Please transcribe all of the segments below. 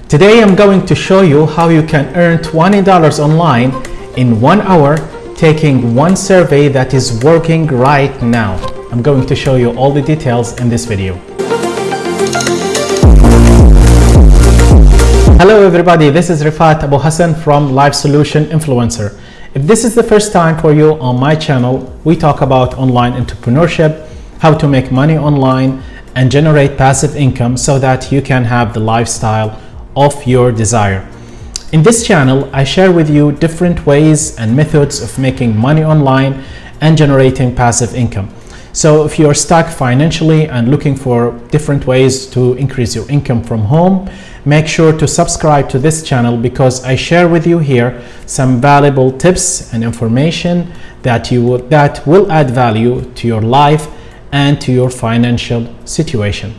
Today I'm going to show you how you can earn $20 online in 1 hour taking one survey that is working right now. I'm going to show you all the details in this video. Hello everybody, this is Rifat Abu Hassan from Life Solution Influencer. If this is the first time for you on my channel, we talk about online entrepreneurship, how to make money online and generate passive income so that you can have the lifestyle of your desire. In this channel, I share with you different ways and methods of making money online and generating passive income. So if you're stuck financially and looking for different ways to increase your income from home, make sure to subscribe to this channel because I share with you here some valuable tips and information that will add value to your life and to your financial situation.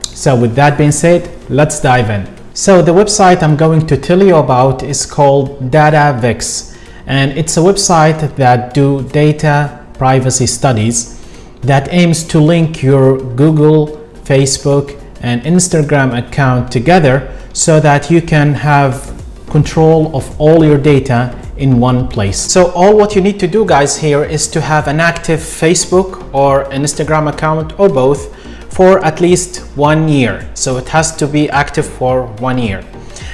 So with that being said, let's dive in. So the website I'm going to tell you about is called DataVix, and it's a website that do data privacy studies that aims to link your Google, Facebook and Instagram account together so that you can have control of all your data in one place. So all what you need to do, guys, here is to have an active Facebook or Instagram account or both for at least 1 year. So it has to be active for 1 year.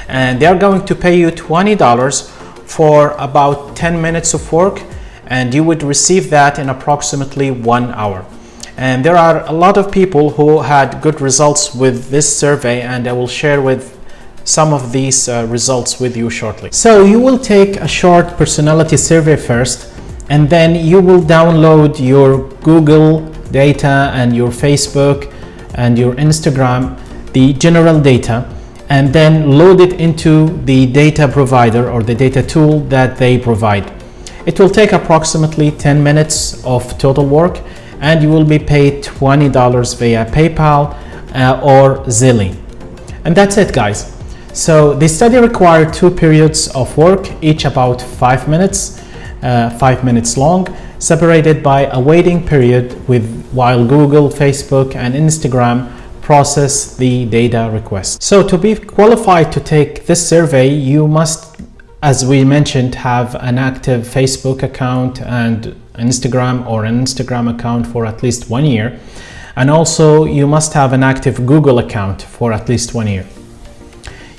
And they're going to pay you $20 for about 10 minutes of work, and you would receive that in approximately 1 hour. And there are a lot of people who had good results with this survey, and I will share with some of these results with you shortly. So you will take a short personality survey first, and then you will download your Google data and your Facebook and your Instagram, the general data, and then load it into the data provider or the data tool that they provide. It will take approximately 10 minutes of total work, and you will be paid $20 via PayPal or Zelle. And that's it, guys. So the study required 2 periods of work, each about 5 minutes long, separated by a waiting period while Google, Facebook and Instagram process the data request. So to be qualified to take this survey, you must, as we mentioned, have an active Facebook account and Instagram or an Instagram account for at least 1 year. And also you must have an active Google account for at least 1 year.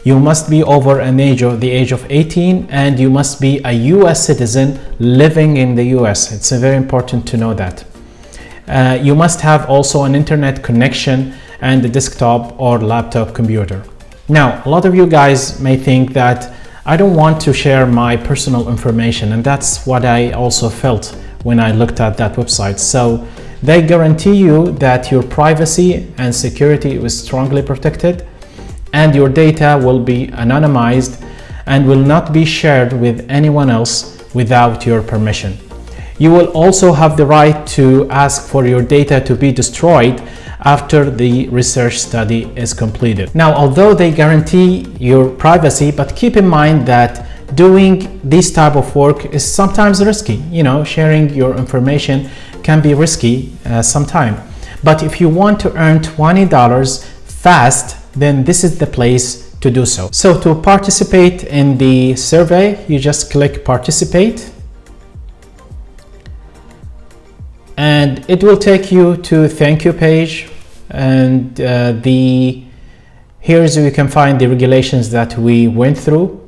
You must be over the age of 18, and you must be a US citizen living in the US. It's very important to know that. You must have also an internet connection and a desktop or laptop computer. Now, a lot of you guys may think that I don't want to share my personal information, and that's what I also felt when I looked at that website. So they guarantee you that your privacy and security is strongly protected, and your data will be anonymized and will not be shared with anyone else without your permission. You will also have the right to ask for your data to be destroyed after the research study is completed. Now, although they guarantee your privacy, but keep in mind that doing this type of work is sometimes risky. You know, sharing your information can be risky sometimes. But if you want to earn $20 fast, then this is the place to do so. So to participate in the survey, you just click participate, and it will take you to thank you page, and here's where you can find the regulations that we went through,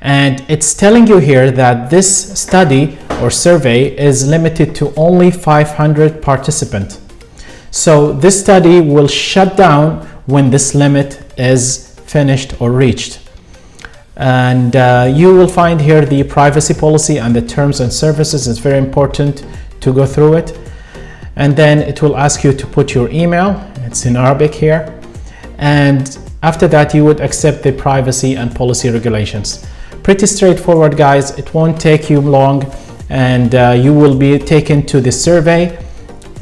and it's telling you here that this study or survey is limited to only 500 participants. So this study will shut down when this limit is finished or reached. And you will find here the privacy policy and the terms and services. It's very important to go through it. And then it will ask you to put your email. It's in Arabic here. And after that, you would accept the privacy and policy regulations. Pretty straightforward, guys. It won't take you long, and you will be taken to the survey.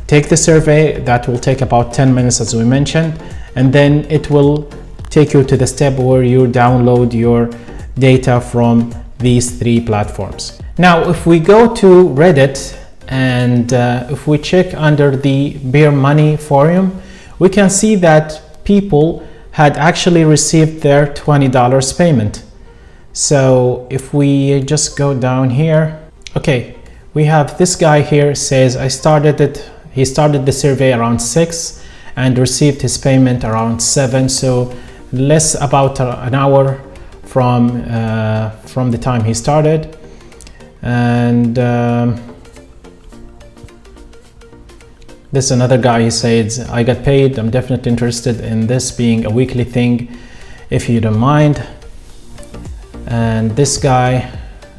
Take the survey. That will take about 10 minutes, as we mentioned. And then it will take you to the step where you download your data from these 3 platforms. Now, if we go to Reddit and if we check under the Bear Money forum, we can see that people had actually received their $20 payment. So if we just go down here, okay, we have this guy here says he started the survey around 6 and received his payment around 7, so less about an hour from the time he started. And this is another guy. He says, I got paid, I'm definitely interested in this being a weekly thing if you don't mind. And this guy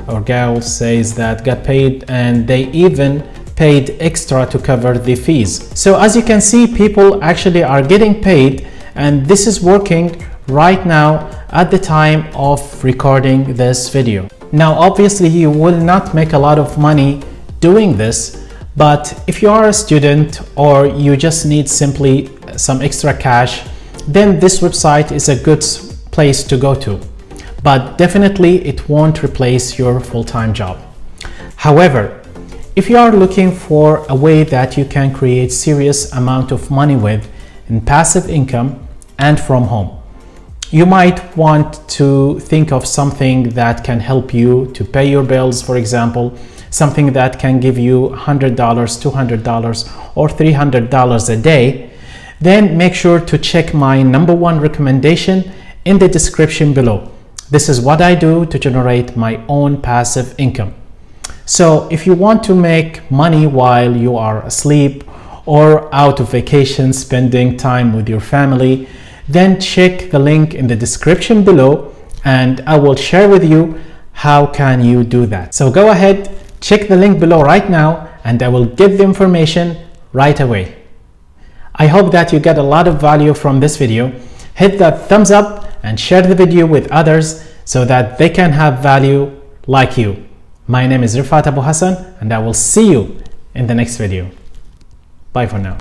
or gal says that got paid, and they even paid extra to cover the fees. So as you can see, people actually are getting paid, and this is working right now at the time of recording this video. Now obviously you will not make a lot of money doing this, but if you are a student or you just need simply some extra cash, then this website is a good place to go to. But definitely it won't replace your full-time job. However, if you are looking for a way that you can create serious amount of money with in passive income and from home, you might want to think of something that can help you to pay your bills, for example, something that can give you $100, $200, or $300 a day. Then make sure to check my #1 recommendation in the description below. This is what I do to generate my own passive income. So if you want to make money while you are asleep or out of vacation spending time with your family, then check the link in the description below and I will share with you how can you do that. So go ahead, check the link below right now and I will give the information right away. I hope that you get a lot of value from this video. Hit that thumbs up and share the video with others so that they can have value like you. My name is Rifat Abu Hassan and I will see you in the next video. Bye for now.